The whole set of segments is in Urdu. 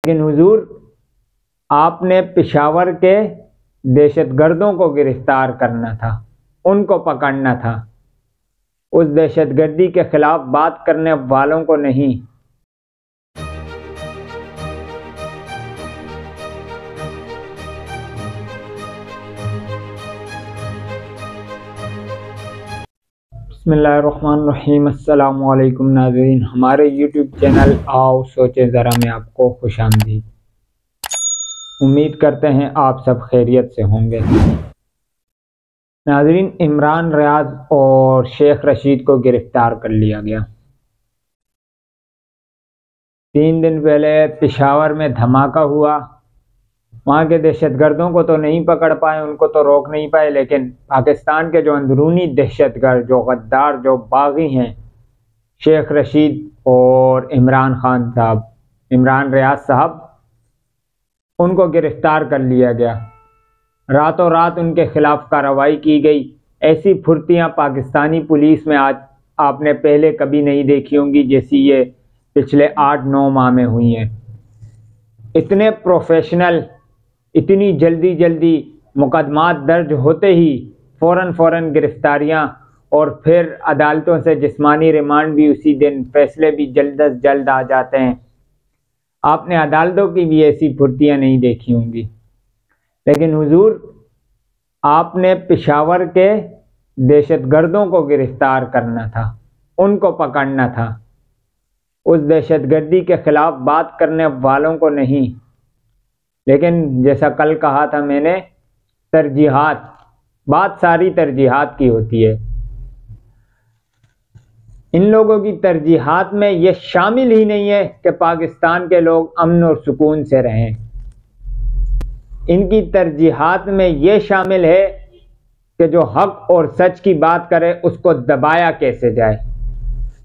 لیکن حضور آپ نے پشاور کے دہشت گردوں کو گرفتار کرنا تھا، ان کو پکڑنا تھا، اس دہشت گردی کے خلاف بات کرنے والوں کو نہیں۔ بسم اللہ الرحمن الرحیم۔ السلام علیکم ناظرین، ہمارے یوٹیوب چینل آؤ سوچیں ذرا میں آپ کو خوش آمدید۔ امید کرتے ہیں آپ سب خیریت سے ہوں گے۔ ناظرین، عمران ریاض اور شیخ رشید کو گرفتار کر لیا گیا۔ 3 دن پہلے پشاور میں دھماکہ ہوا، وہاں کے دہشت گردوں کو تو نہیں پکڑ پائے، ان کو تو روک نہیں پائے، لیکن پاکستان کے جو اندرونی دہشت گرد، جو غدار، جو باغی ہیں، شیخ رشید اور عمران خان صاحب، عمران ریاض صاحب، ان کو گرفتار کر لیا گیا۔ راتوں رات ان کے خلاف کارروائی کی گئی۔ ایسی پھرتیاں پاکستانی پولیس میں آج آپ نے پہلے کبھی نہیں دیکھی ہوں گی جیسی یہ پچھلے 8-9 ماہ میں ہوئی ہیں۔ اتنے پروفیشنل، اتنی جلدی مقدمات درج ہوتے ہی فوراً گرفتاریاں، اور پھر عدالتوں سے جسمانی ریمانڈ بھی اسی دن، فیصلے بھی جلد از جلد آ جاتے ہیں۔ آپ نے عدالتوں کی بھی ایسی پھرتیاں نہیں دیکھی ہوں گی۔ لیکن حضور آپ نے پشاور کے دہشت گردوں کو گرفتار کرنا تھا، ان کو پکڑنا تھا، اس دہشت گردی کے خلاف بات کرنے والوں کو نہیں۔ لیکن جیسا کل کہا تھا میں نے، ترجیحات، بات ساری ترجیحات کی ہوتی ہے۔ ان لوگوں کی ترجیحات میں یہ شامل ہی نہیں ہے کہ پاکستان کے لوگ امن اور سکون سے رہیں۔ ان کی ترجیحات میں یہ شامل ہے کہ جو حق اور سچ کی بات کرے اس کو دبایا کیسے جائے،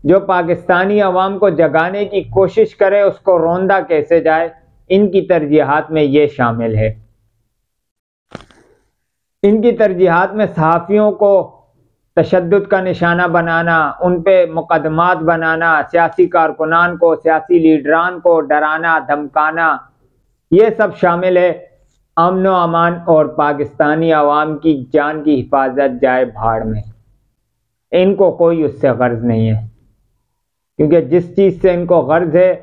جو پاکستانی عوام کو جگانے کی کوشش کرے اس کو روندا کیسے جائے۔ ان کی ترجیحات میں یہ شامل ہے۔ ان کی ترجیحات میں صحافیوں کو تشدد کا نشانہ بنانا، ان پہ مقدمات بنانا، سیاسی کارکنان کو، سیاسی لیڈران کو ڈرانا، دھمکانا، یہ سب شامل ہے۔ امن و امان اور پاکستانی عوام کی جان کی حفاظت جائے بھاڑ میں، ان کو کوئی اس سے غرض نہیں ہے، کیونکہ جس چیز سے ان کو غرض ہے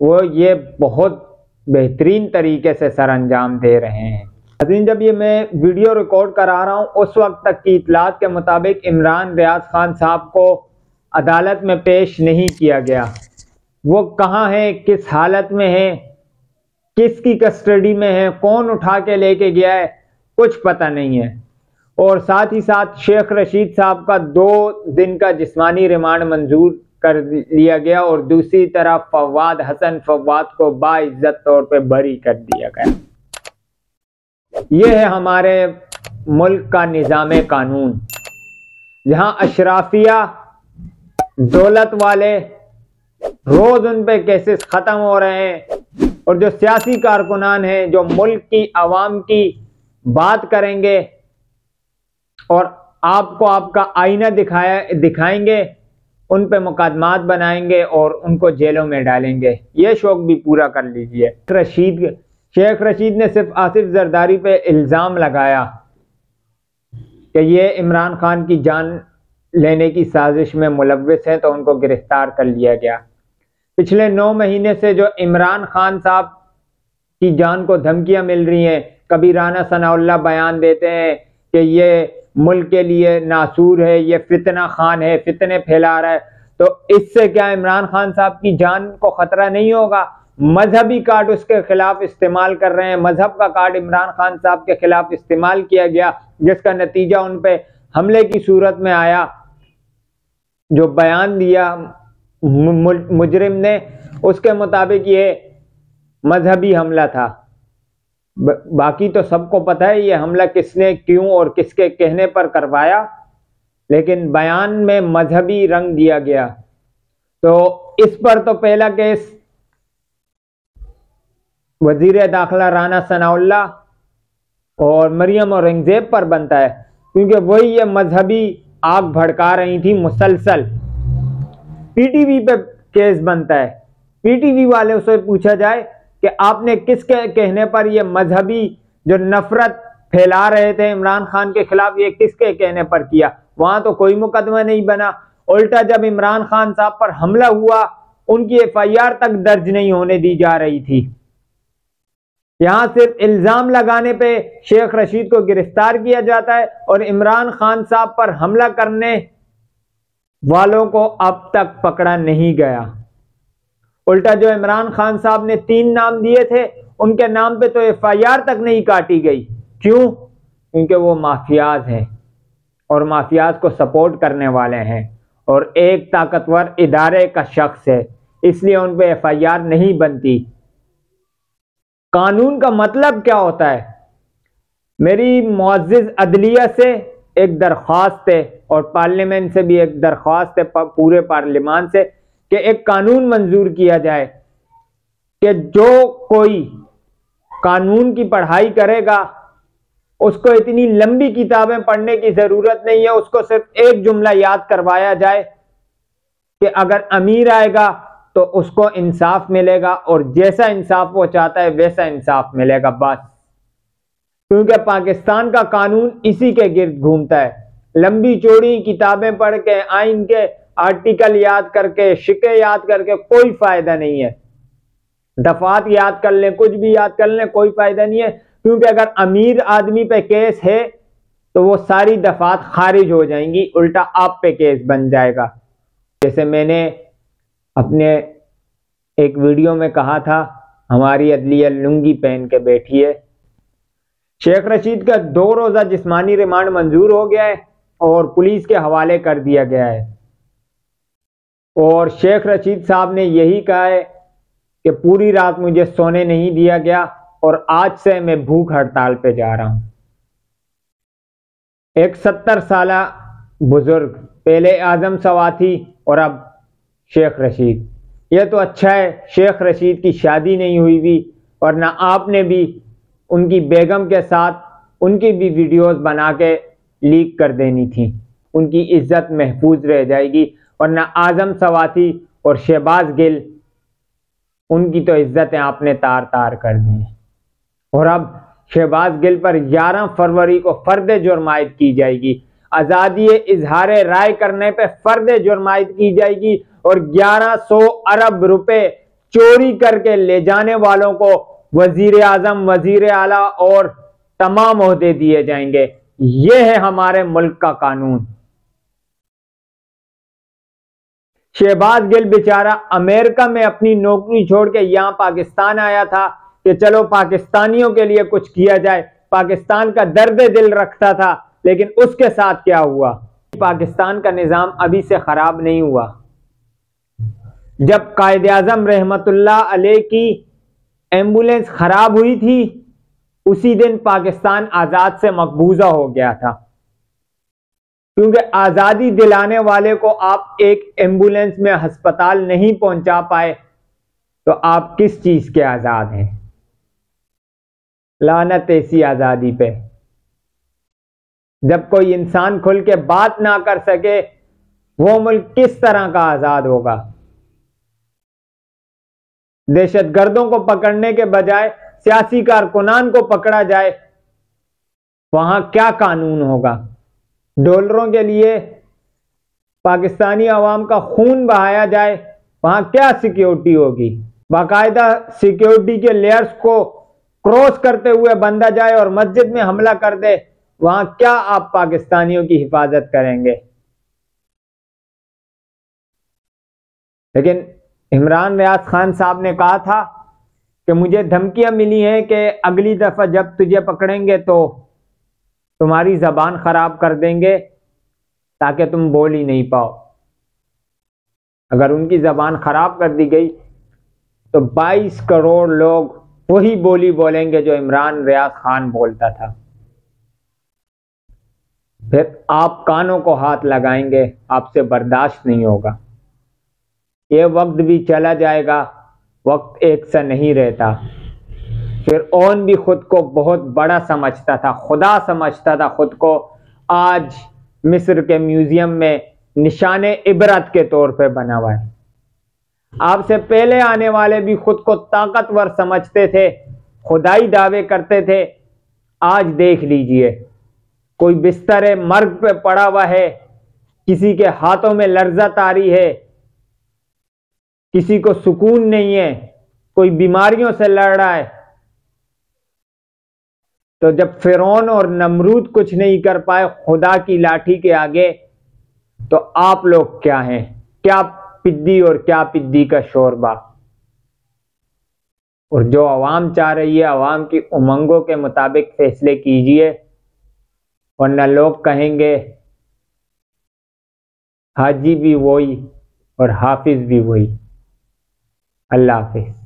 وہ یہ بہت بہترین طریقے سے سر انجام دے رہے ہیں۔ لیکن جب یہ میں ویڈیو ریکارڈ کرا رہا ہوں، اس وقت تک کی اطلاعات کے مطابق عمران ریاض خان صاحب کو عدالت میں پیش نہیں کیا گیا۔ وہ کہاں ہیں، کس حالت میں ہیں، کس کی کسٹڈی میں ہیں، کون اٹھا کے لے کے گیا ہے، کچھ پتہ نہیں ہے۔ اور ساتھ ہی ساتھ شیخ رشید صاحب کا 2 دن کا جسمانی ریمانڈ منظور کر لیا گیا، اور دوسری طرف فواد حسن فواد کو باعزت طور پہ بری کر دیا گیا۔ یہ ہے ہمارے ملک کا نظام قانون، جہاں اشرافیہ، دولت والے، روز ان پہ کیسز ختم ہو رہے ہیں، اور جو سیاسی کارکنان ہیں جو ملک کی عوام کی بات کریں گے اور آپ کو آپ کا آئینہ دکھائیں گے، ان پہ مقدمات بنائیں گے اور ان کو جیلوں میں ڈالیں گے۔ یہ شوق بھی پورا کر لیجئے۔ شیخ رشید نے صرف آصف زرداری پہ الزام لگایا کہ یہ عمران خان کی جان لینے کی سازش میں ملوث ہے، تو ان کو گرفتار کر لیا گیا۔ پچھلے 9 مہینے سے جو عمران خان صاحب کی جان کو دھمکیاں مل رہی ہیں، کبھی رانا ثناء اللہ بیان دیتے ہیں کہ یہ ملک کے لیے ناسور ہے، یہ فتنہ خان ہے، فتنے پھیلا رہا ہے، تو اس سے کیا عمران خان صاحب کی جان کو خطرہ نہیں ہوگا؟ مذہبی کارڈ اس کے خلاف استعمال کر رہے ہیں، مذہب کا کارڈ عمران خان صاحب کے خلاف استعمال کیا گیا، جس کا نتیجہ ان پہ حملے کی صورت میں آیا۔ جو بیان دیا مجرم نے، اس کے مطابق یہ مذہبی حملہ تھا۔ باقی تو سب کو پتہ ہے یہ حملہ کس نے، کیوں اور کس کے کہنے پر کروایا، لیکن بیان میں مذہبی رنگ دیا گیا۔ تو اس پر تو پہلا کیس وزیر داخلہ رانا ثناء اللہ اور مریم اورنگزیب پر بنتا ہے، کیونکہ وہی یہ مذہبی آگ بھڑکا رہی تھی مسلسل۔ پی ٹی وی پہ کیس بنتا ہے، پی ٹی وی والے سے پوچھا جائے کہ آپ نے کس کے کہنے پر یہ مذہبی جو نفرت پھیلا رہے تھے عمران خان کے خلاف، یہ کس کے کہنے پر کیا؟ وہاں تو کوئی مقدمہ نہیں بنا، الٹا جب عمران خان صاحب پر حملہ ہوا ان کی FIR تک درج نہیں ہونے دی جا رہی تھی۔ یہاں صرف الزام لگانے پہ شیخ رشید کو گرفتار کیا جاتا ہے اور عمران خان صاحب پر حملہ کرنے والوں کو اب تک پکڑا نہیں گیا۔ الٹا جو عمران خان صاحب نے 3 نام دیے تھے ان کے نام پہ تو FIR تک نہیں کاٹی گئی۔ کیوں؟ کیونکہ وہ مافیاز ہیں اور مافیاز کو سپورٹ کرنے والے ہیں اور ایک طاقتور ادارے کا شخص ہے، اس لیے ان پہ FIR نہیں بنتی۔ قانون کا مطلب کیا ہوتا ہے؟ میری معزز عدلیہ سے ایک درخواست ہے اور پارلیمنٹ سے بھی ایک درخواست ہے، پورے پارلیمان سے، کہ ایک قانون منظور کیا جائے کہ جو کوئی قانون کی پڑھائی کرے گا اس کو اتنی لمبی کتابیں پڑھنے کی ضرورت نہیں ہے، اس کو صرف ایک جملہ یاد کروایا جائے کہ اگر امیر آئے گا تو اس کو انصاف ملے گا اور جیسا انصاف وہ چاہتا ہے ویسا انصاف ملے گا، بس۔ کیونکہ پاکستان کا قانون اسی کے گرد گھومتا ہے، لمبی چوڑی کتابیں پڑھ کے، آئین کے آرٹیکل یاد کر کے، شکے یاد کر کے کوئی فائدہ نہیں ہے، دفعات یاد کر لیں، کچھ بھی یاد کر لیں، کوئی فائدہ نہیں ہے، کیونکہ اگر امیر آدمی پہ کیس ہے تو وہ ساری دفعات خارج ہو جائیں گی، الٹا آپ پہ کیس بن جائے گا۔ جیسے میں نے اپنے ایک ویڈیو میں کہا تھا، ہماری عدلیہ لنگی پہن کے بیٹھی ہے۔ شیخ رشید کا 2 روزہ جسمانی ریمانڈ منظور ہو گیا ہے اور پولیس کے حوالے کر دیا گیا ہے، اور شیخ رشید صاحب نے یہی کہا ہے کہ پوری رات مجھے سونے نہیں دیا گیا اور آج سے میں بھوک ہڑتال پہ جا رہا ہوں۔ ایک 70 سالہ بزرگ، پہلے اعظم سواتھی اور اب شیخ رشید۔ یہ تو اچھا ہے شیخ رشید کی شادی نہیں ہوئی بھی، ورنہ آپ نے بھی ان کی بیگم کے ساتھ ان کی بھی ویڈیوز بنا کے لیک کر دینی تھی، ان کی عزت محفوظ رہ جائے گی، ورنہ اعظم سواتھی اور شہباز گل ان کی تو عزتیں آپ نے تار تار کر دی ہیں۔ اور اب شہباز گل پر 11 فروری کو فرد جرم عائد کی جائے گی، آزادی اظہار رائے کرنے پہ فرد جرم عائد کی جائے گی، اور 1100 ارب روپے چوری کر کے لے جانے والوں کو وزیر اعظم، وزیر اعلیٰ اور تمام عہدے دیے جائیں گے۔ یہ ہے ہمارے ملک کا قانون۔ شہباز گل بیچارہ امریکہ میں اپنی نوکری چھوڑ کے یہاں پاکستان آیا تھا کہ چلو پاکستانیوں کے لیے کچھ کیا جائے، پاکستان کا درد دل رکھتا تھا، لیکن اس کے ساتھ کیا ہوا؟ پاکستان کا نظام ابھی سے خراب نہیں ہوا۔ جب قائد اعظم رحمت اللہ علیہ کی ایمبولینس خراب ہوئی تھی اسی دن پاکستان آزاد سے مقبوضہ ہو گیا تھا، کیونکہ آزادی دلانے والے کو آپ ایک ایمبولینس میں ہسپتال نہیں پہنچا پائے تو آپ کس چیز کے آزاد ہیں؟ لعنت ایسی آزادی پہ۔ جب کوئی انسان کھل کے بات نہ کر سکے وہ ملک کس طرح کا آزاد ہوگا؟ دہشت گردوں کو پکڑنے کے بجائے سیاسی کارکنان کو پکڑا جائے، وہاں کیا قانون ہوگا؟ ڈالروں کے لیے پاکستانی عوام کا خون بہایا جائے، وہاں کیا سیکیورٹی ہوگی؟ باقاعدہ سیکیورٹی کے لیئرز کو کراس کرتے ہوئے بندہ جائے اور مسجد میں حملہ کر دے، وہاں کیا آپ پاکستانیوں کی حفاظت کریں گے؟ لیکن عمران ریاض خان صاحب نے کہا تھا کہ مجھے دھمکیاں ملی ہیں کہ اگلی دفعہ جب تجھے پکڑیں گے تو تمہاری زبان خراب کر دیں گے تاکہ تم بول ہی نہیں پاؤ۔ اگر ان کی زبان خراب کر دی گئی تو 22 کروڑ لوگ وہی بولی بولیں گے جو عمران ریاض خان بولتا تھا، پھر آپ کانوں کو ہاتھ لگائیں گے، آپ سے برداشت نہیں ہوگا۔ یہ وقت بھی چلا جائے گا، وقت ایک سا نہیں رہتا۔ فرعون بھی خود کو بہت بڑا سمجھتا تھا، خدا سمجھتا تھا خود کو، آج مصر کے میوزیم میں نشان عبرت کے طور پہ بنا ہوا ہے۔ آپ سے پہلے آنے والے بھی خود کو طاقتور سمجھتے تھے، خدائی دعوے کرتے تھے۔ آج دیکھ لیجئے، کوئی بستر مرگ پہ پڑا ہوا ہے، کسی کے ہاتھوں میں لرزہ طاری ہے، کسی کو سکون نہیں ہے، کوئی بیماریوں سے لڑ رہا ہے۔ تو جب فرعون اور نمرود کچھ نہیں کر پائے خدا کی لاٹھی کے آگے، تو آپ لوگ کیا ہیں؟ کیا پدی اور کیا پدی کا شوربہ۔ اور جو عوام چاہ رہی ہے، عوام کی امنگوں کے مطابق فیصلے کیجئے، ورنہ لوگ کہیں گے حاجی بھی وہی اور حافظ بھی وہی۔ اللہ حافظ۔